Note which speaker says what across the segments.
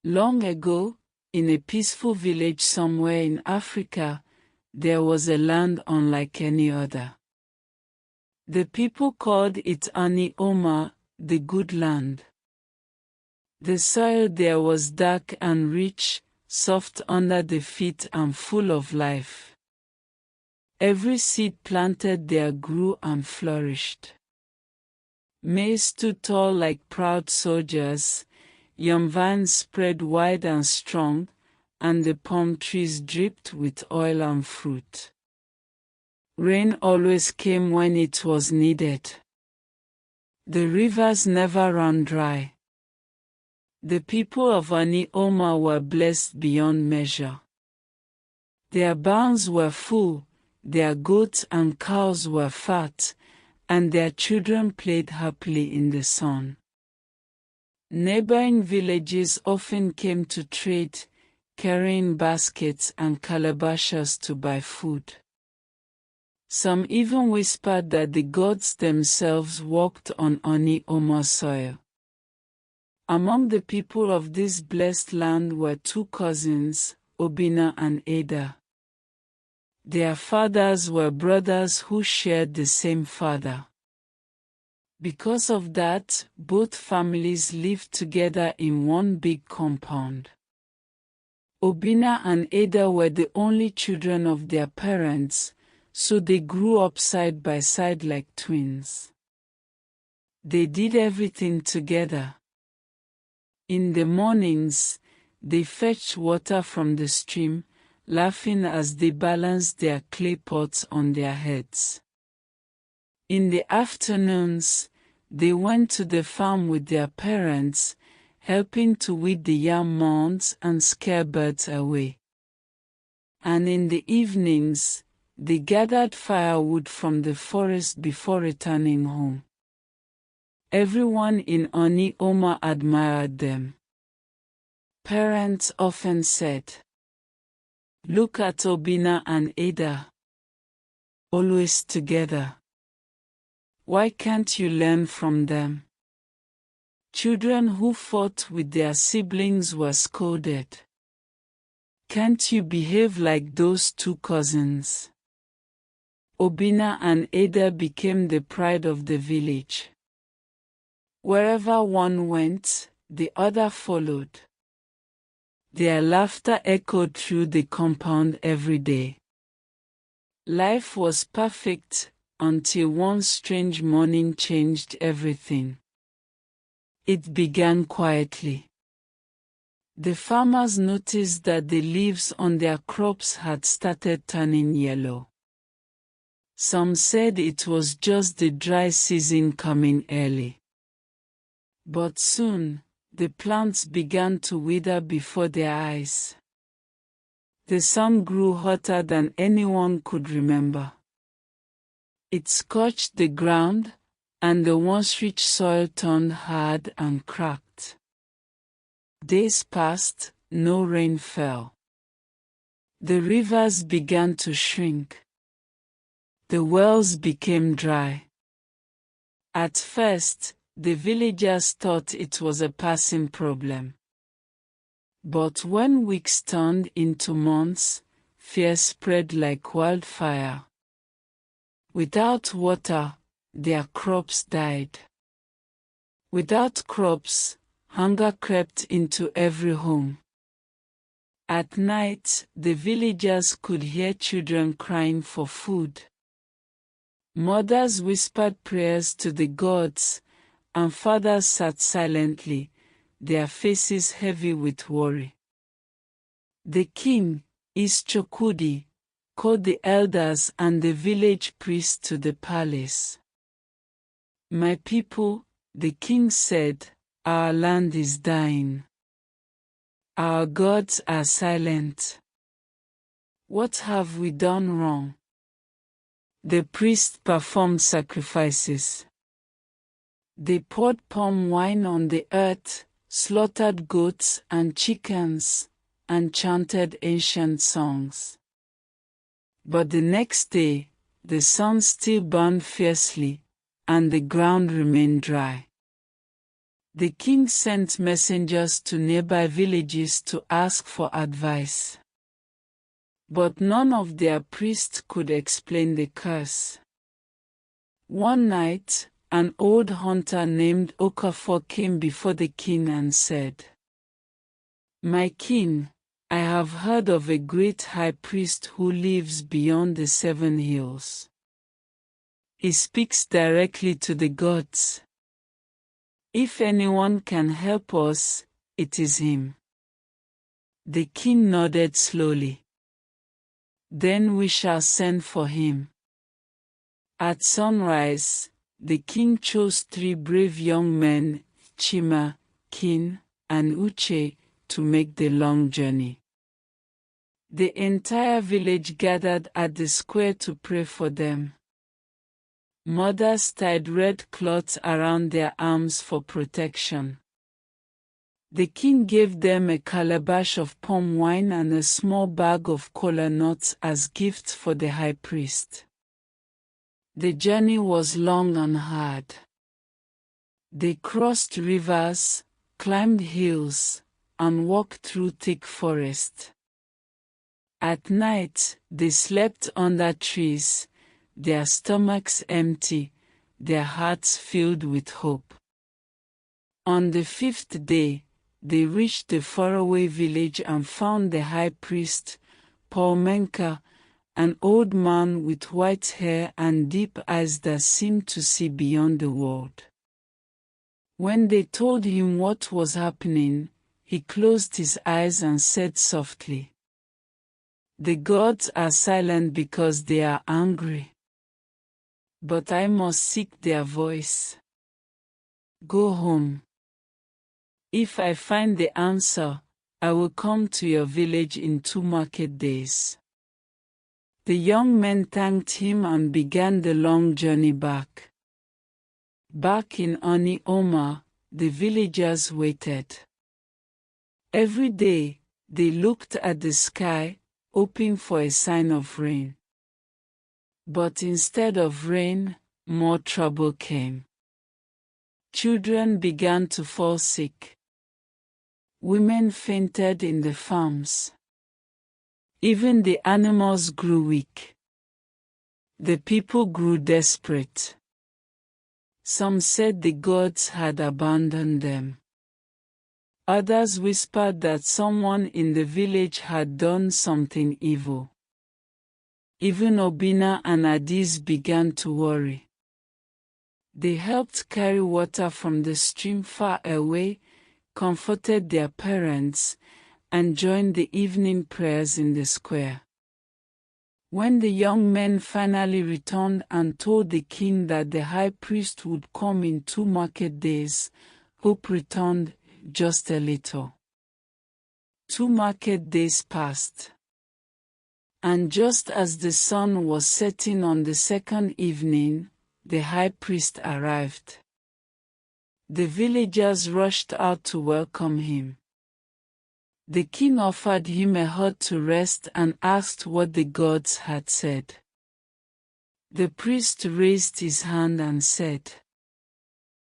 Speaker 1: Long ago, in a peaceful village somewhere in Africa, there was a land unlike any other. The people called it Ani Oma, the good land. The soil there was dark and rich, soft under the feet and full of life. Every seed planted there grew and flourished. Maize stood tall like proud soldiers, yam vines spread wide and strong, and the palm trees dripped with oil and fruit. Rain always came when it was needed. The rivers never ran dry. The people of Ani Oma were blessed beyond measure. Their barns were full, their goats and cows were fat, and their children played happily in the sun. Neighboring villages often came to trade, carrying baskets and calabashes to buy food. Some even whispered that the gods themselves walked on Ani Oma soil. Among the people of this blessed land were two cousins, Obinna and Ada. Their fathers were brothers who shared the same father. Because of that, both families lived together in one big compound. Obinna and Ada were the only children of their parents, so they grew up side by side like twins. They did everything together. In the mornings, they fetched water from the stream, laughing as they balanced their clay pots on their heads. In the afternoons, they went to the farm with their parents, helping to weed the yam mounds and scare birds away. And in the evenings, they gathered firewood from the forest before returning home. Everyone in Ani Oma admired them. Parents often said, "Look at Obinna and Ada. Always together. Why can't you learn from them?" Children who fought with their siblings were scolded. "Can't you behave like those two cousins?" Obinna and Ada became the pride of the village. Wherever one went, the other followed. Their laughter echoed through the compound every day. Life was perfect until one strange morning changed everything. It began quietly. The farmers noticed that the leaves on their crops had started turning yellow. Some said it was just the dry season coming early. But soon, the plants began to wither before their eyes. The sun grew hotter than anyone could remember. It scorched the ground, and the once rich soil turned hard and cracked. Days passed, no rain fell. The rivers began to shrink. The wells became dry. At first, the villagers thought it was a passing problem. But when weeks turned into months, fear spread like wildfire. Without water, their crops died. Without crops, hunger crept into every home. At night, the villagers could hear children crying for food. Mothers whispered prayers to the gods, and fathers sat silently, their faces heavy with worry. The king, Ischokudi, called the elders and the village priests to the palace. "My people," the king said, "our land is dying. Our gods are silent. What have we done wrong?" The priests performed sacrifices. They poured palm wine on the earth, slaughtered goats and chickens, and chanted ancient songs. But the next day, the sun still burned fiercely, and the ground remained dry. The king sent messengers to nearby villages to ask for advice. But none of their priests could explain the curse. One night, an old hunter named Okafor came before the king and said, "My king, I have heard of a great high priest who lives beyond the 7 hills. He speaks directly to the gods. If anyone can help us, it is him." The king nodded slowly. "Then we shall send for him." At sunrise, the king chose 3 brave young men, Chima, Kin, and Uche, to make the long journey. The entire village gathered at the square to pray for them. Mothers tied red cloths around their arms for protection. The king gave them a calabash of palm wine and a small bag of kola nuts as gifts for the high priest. The journey was long and hard. They crossed rivers, climbed hills, and walked through thick forest. At night, they slept under trees, their stomachs empty, their hearts filled with hope. On the 5th day, they reached the faraway village and found the high priest, Paul Menka, an old man with white hair and deep eyes that seemed to see beyond the world. When they told him what was happening, he closed his eyes and said softly, "The gods are silent because they are angry. But I must seek their voice. Go home. If I find the answer, I will come to your village in 2 market days." The young men thanked him and began the long journey back. Back in Ani Oma, the villagers waited. Every day, they looked at the sky, hoping for a sign of rain. But instead of rain, more trouble came. Children began to fall sick. Women fainted in the farms. Even the animals grew weak. The people grew desperate. Some said the gods had abandoned them. Others whispered that someone in the village had done something evil. Even Obina and Adis began to worry. They helped carry water from the stream far away, comforted their parents, and joined the evening prayers in the square. When the young men finally returned and told the king that the high priest would come in 2 market days, hope returned just a little. 2 market days passed. And just as the sun was setting on the 2nd evening, the high priest arrived. The villagers rushed out to welcome him. The king offered him a hut to rest and asked what the gods had said. The priest raised his hand and said,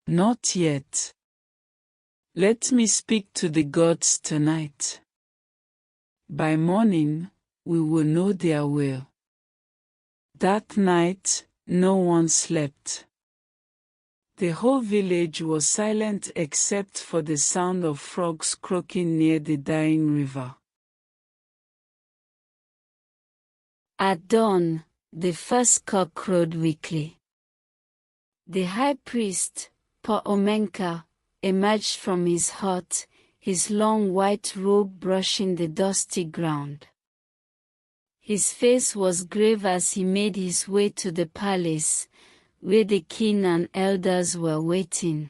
Speaker 1: "Not yet. Let me speak to the gods tonight. By morning, we will know their will." That night, no one slept. The whole village was silent except for the sound of frogs croaking near the dying river. At dawn, the first cock crowed weakly. The high priest, Pa Omenka, emerged from his hut, his long white robe brushing the dusty ground. His face was grave as he made his way to the palace, where the king and elders were waiting.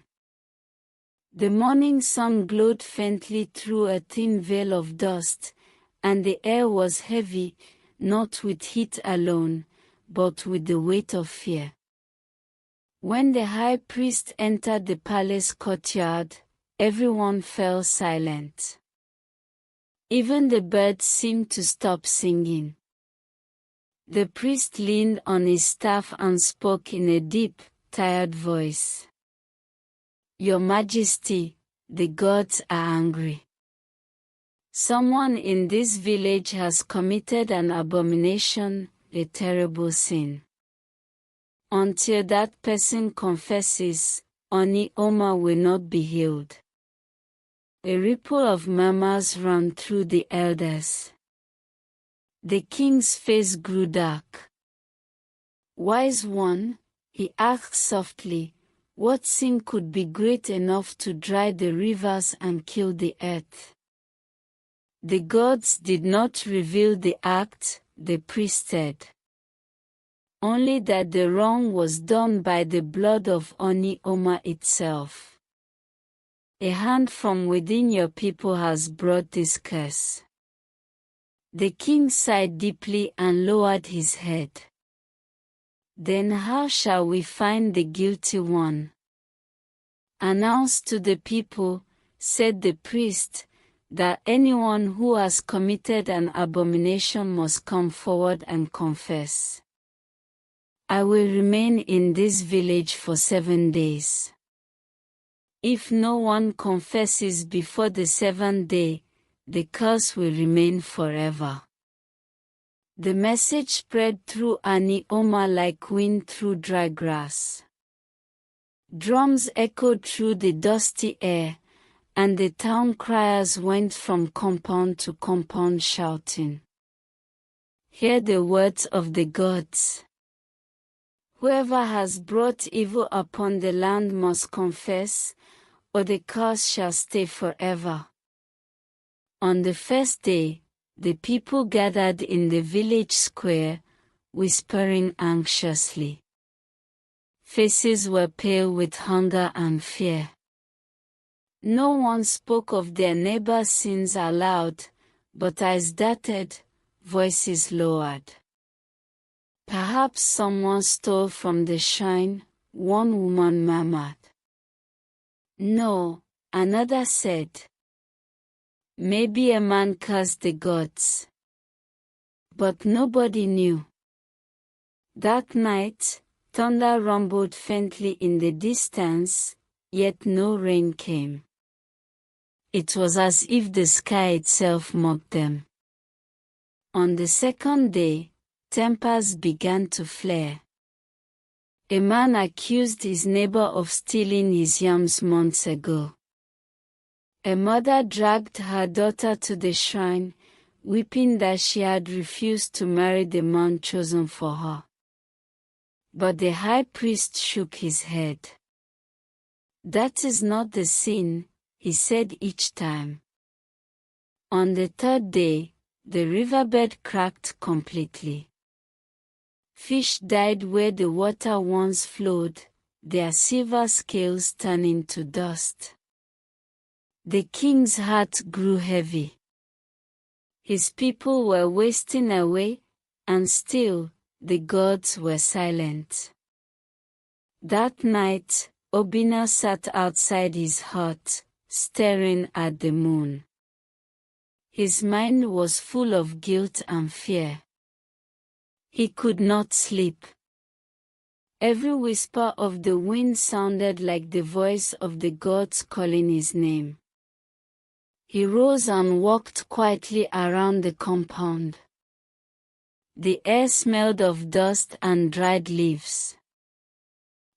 Speaker 1: The morning sun glowed faintly through a thin veil of dust, and the air was heavy, not with heat alone, but with the weight of fear. When the high priest entered the palace courtyard, everyone fell silent. Even the birds seemed to stop singing. The priest leaned on his staff and spoke in a deep, tired voice. Your Majesty, the gods are angry. Someone in this village has committed an abomination, a terrible sin. Until that person confesses, Oni Oma will not be healed. A ripple of murmurs ran through the elders. The king's face grew dark. Wise one, he asked softly, what sin could be great enough to dry the rivers and kill the earth? The gods did not reveal the act, the priest said. Only that the wrong was done by the blood of Oni Oma itself. A hand from within your people has brought this curse. The king sighed deeply and lowered his head. Then how shall we find the guilty one? Announce to the people, said the priest, that anyone who has committed an abomination must come forward and confess. I will remain in this village for 7 days. If no one confesses before the 7th day, the curse will remain forever. The message spread through Ani Oma like wind through dry grass. Drums echoed through the dusty air, and the town criers went from compound to compound shouting. Hear the words of the gods. Whoever has brought evil upon the land must confess, or the curse shall stay forever. On the first day, the people gathered in the village square, whispering anxiously. Faces were pale with hunger and fear. No one spoke of their neighbor's sins aloud, but eyes darted, voices lowered. Perhaps someone stole from the shrine, one woman murmured. No, another said. Maybe a man cursed the gods. But nobody knew. That night, thunder rumbled faintly in the distance, yet no rain came. It was as if the sky itself mocked them. On the 2nd day, tempers began to flare. A man accused his neighbor of stealing his yams months ago. A mother dragged her daughter to the shrine, weeping that she had refused to marry the man chosen for her. But the high priest shook his head. That is not the sin, he said each time. On the 3rd day, the riverbed cracked completely. Fish died where the water once flowed, their silver scales turning to dust. The king's heart grew heavy. His people were wasting away, and still, the gods were silent. That night, Obina sat outside his hut, staring at the moon. His mind was full of guilt and fear. He could not sleep. Every whisper of the wind sounded like the voice of the gods calling his name. He rose and walked quietly around the compound. The air smelled of dust and dried leaves.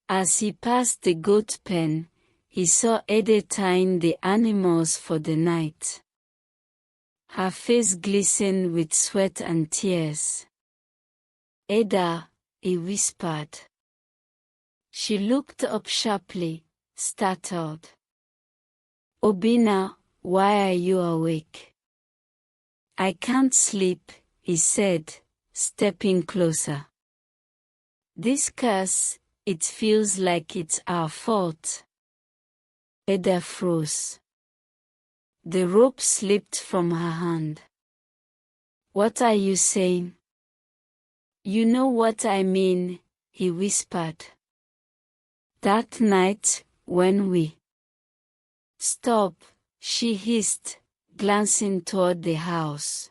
Speaker 1: As he passed the goat pen, he saw Ede tying the animals for the night. Her face glistened with sweat and tears. Eda, he whispered. She looked up sharply, startled. Obina, why are you awake? I can't sleep, he said, stepping closer. This curse, it feels like it's our fault. Eda froze. The rope slipped from her hand. What are you saying? You know what I mean, he whispered. That night, when we... Stop, she hissed, glancing toward the house.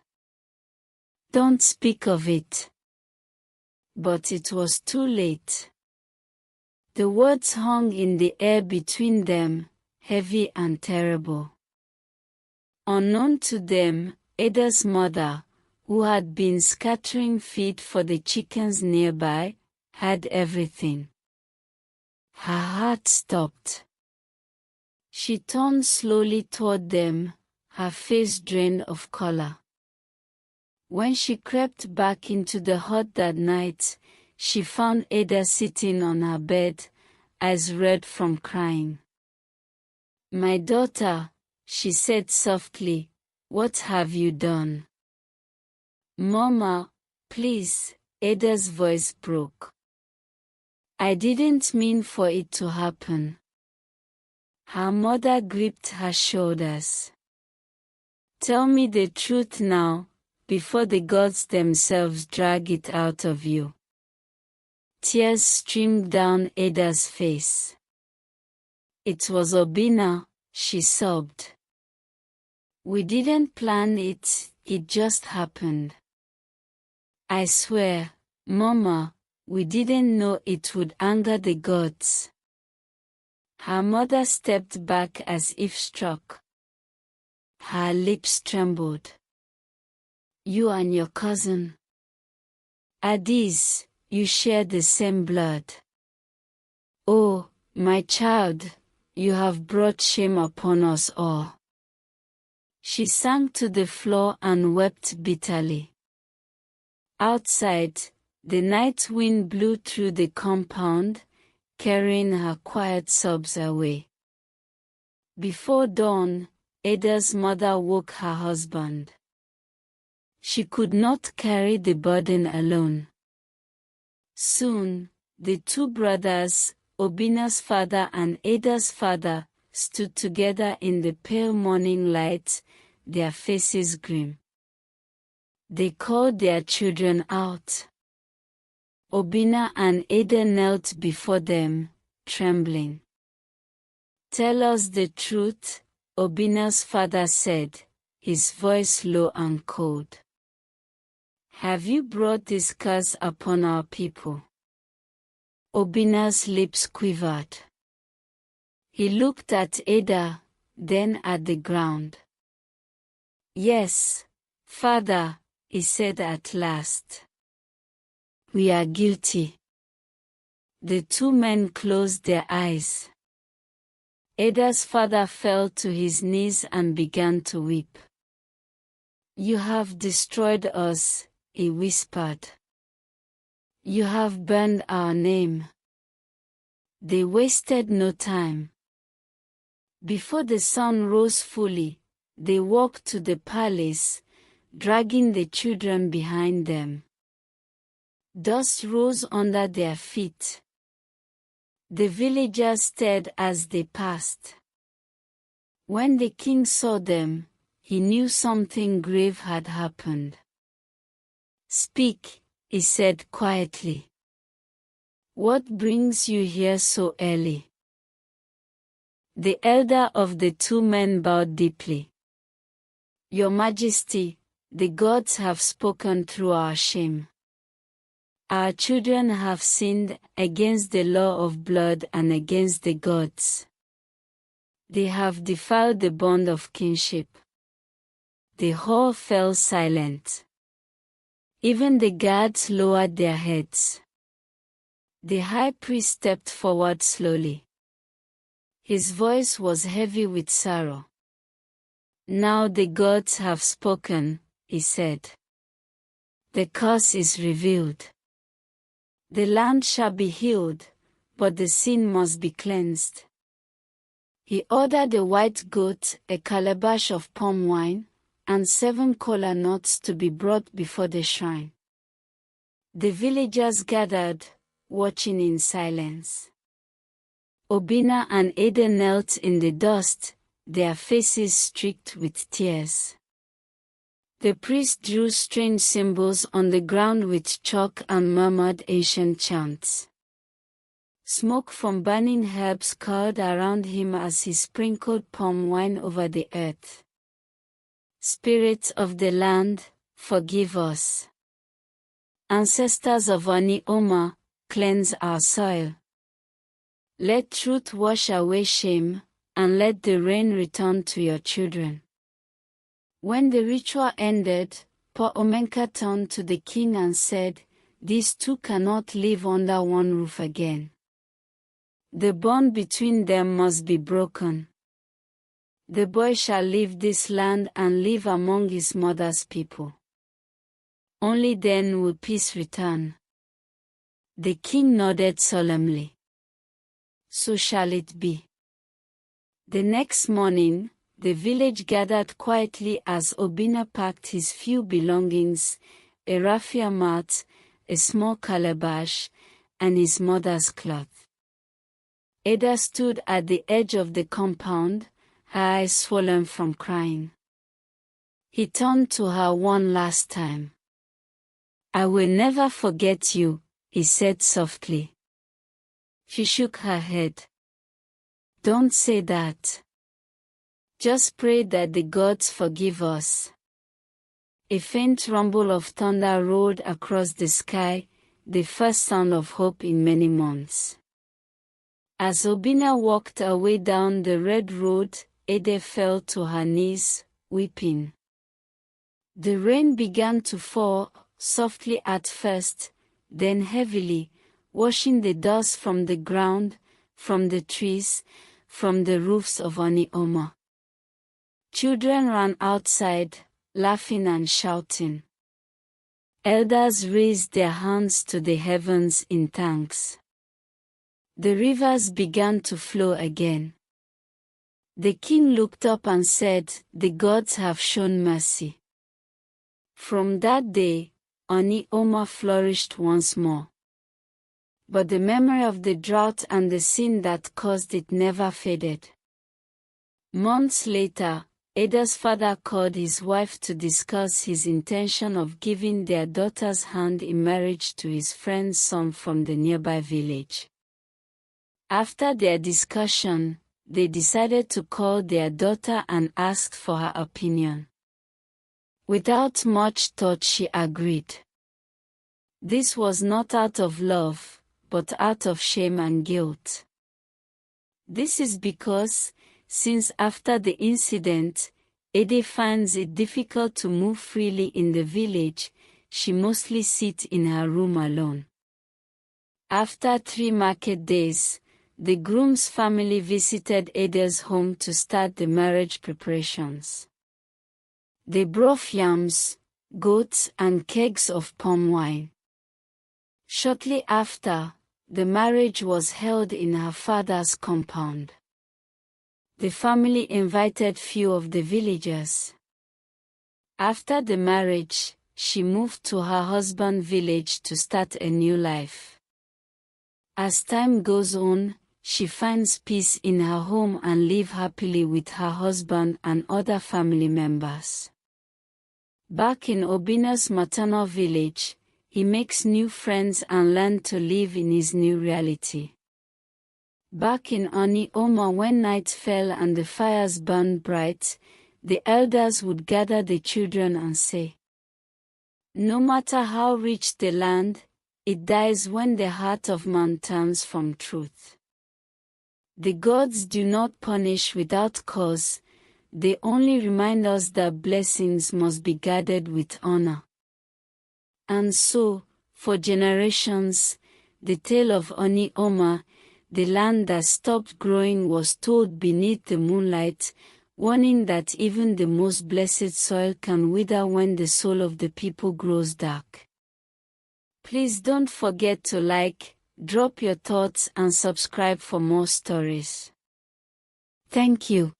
Speaker 1: Don't speak of it. But it was too late. The words hung in the air between them, heavy and terrible. Unknown to them, Ada's mother, who had been scattering feed for the chickens nearby, had everything. Her heart stopped. She turned slowly toward them, her face drained of color. When she crept back into the hut that night, she found Ada sitting on her bed, eyes red from crying. "My daughter," she said softly, "what have you done?" "Mama, please," Ada's voice broke. "I didn't mean for it to happen." Her mother gripped her shoulders. "Tell me the truth now, before the gods themselves drag it out of you." Tears streamed down Ada's face. "It was Obina," she sobbed. "We didn't plan it, it just happened." "I swear, Mama, we didn't know it would anger the gods." Her mother stepped back as if struck. Her lips trembled. "You and your cousin Adis, you share the same blood. Oh, my child, you have brought shame upon us all." She sank to the floor and wept bitterly. Outside, the night wind blew through the compound, carrying her quiet sobs away. Before dawn, Ada's mother woke her husband. She could not carry the burden alone. Soon, the two brothers, Obina's father and Ada's father, stood together in the pale morning light, their faces grim. They called their children out. Obina and Ada knelt before them, trembling. "Tell us the truth," Obina's father said, his voice low and cold. "Have you brought this curse upon our people?" Obina's lips quivered. He looked at Ada, then at the ground. "Yes, father," he said at last. "We are guilty." The two men closed their eyes. Ada's father fell to his knees and began to weep. "You have destroyed us," he whispered. "You have burned our name." They wasted no time. Before the sun rose fully, they walked to the palace, dragging the children behind them. Dust rose under their feet. The villagers stared as they passed. When the king saw them, he knew something grave had happened. "Speak," he said quietly. "What brings you here so early?" The elder of the two men bowed deeply. "Your Majesty, the gods have spoken through our shame. Our children have sinned against the law of blood and against the gods. They have defiled the bond of kinship." The whole fell silent. Even the guards lowered their heads. The high priest stepped forward slowly. His voice was heavy with sorrow. "Now the gods have spoken," he said. "The curse is revealed. The land shall be healed, but the sin must be cleansed." He ordered a white goat, a calabash of palm wine, and 7 kola nuts to be brought before the shrine. The villagers gathered, watching in silence. Obina and Ada knelt in the dust, their faces streaked with tears. The priest drew strange symbols on the ground with chalk and murmured ancient chants. Smoke from burning herbs curled around him as he sprinkled palm wine over the earth. "Spirits of the land, forgive us. Ancestors of Ani Oma, cleanse our soil." Let truth wash away shame, and let the rain return to your children. When the ritual ended, poor Omenka turned to the king and said, "These two cannot live under one roof again. The bond between them must be broken. The boy shall leave this land and live among his mother's people. Only then will peace return." The king nodded solemnly. "So shall it be." The next morning, the village gathered quietly as Obinna packed his few belongings, a raffia mat, a small calabash, and his mother's cloth. Ada stood at the edge of the compound, her eyes swollen from crying. He turned to her one last time. "I will never forget you," he said softly. She shook her head. "Don't say that. Just pray that the gods forgive us." A faint rumble of thunder rolled across the sky, the first sound of hope in many months. As Obinna walked away down the red road, Ede fell to her knees, weeping. The rain began to fall, softly at first, then heavily, washing the dust from the ground, from the trees, from the roofs of Onioma. Children ran outside, laughing and shouting. Elders raised their hands to the heavens in thanks. The rivers began to flow again. The king looked up and said, "The gods have shown mercy." From that day, Onioma flourished once more. But the memory of the drought and the sin that caused it never faded. Months later, Ada's father called his wife to discuss his intention of giving their daughter's hand in marriage to his friend's son from the nearby village. After their discussion, they decided to call their daughter and ask for her opinion. Without much thought, she agreed. This was not out of love, but out of shame and guilt. This is because, since after the incident, Ede finds it difficult to move freely in the village, she mostly sits in her room alone. After 3 market days, the groom's family visited Ede's home to start the marriage preparations. They brought yams, goats, and kegs of palm wine. Shortly after, the marriage was held in her father's compound. The family invited few of the villagers. After the marriage, she moved to her husband's village to start a new life. As time goes on, she finds peace in her home and lives happily with her husband and other family members. Back in Obinna's maternal village, he makes new friends and learns to live in his new reality. Back in Onioma, when night fell and the fires burned bright, the elders would gather the children and say, "No matter how rich the land, it dies when the heart of man turns from truth. The gods do not punish without cause, they only remind us that blessings must be guarded with honor." And so, for generations, the tale of Onioma, the land that stopped growing, was told beneath the moonlight, warning that even the most blessed soil can wither when the soul of the people grows dark. Please don't forget to like, drop your thoughts and subscribe for more stories. Thank you.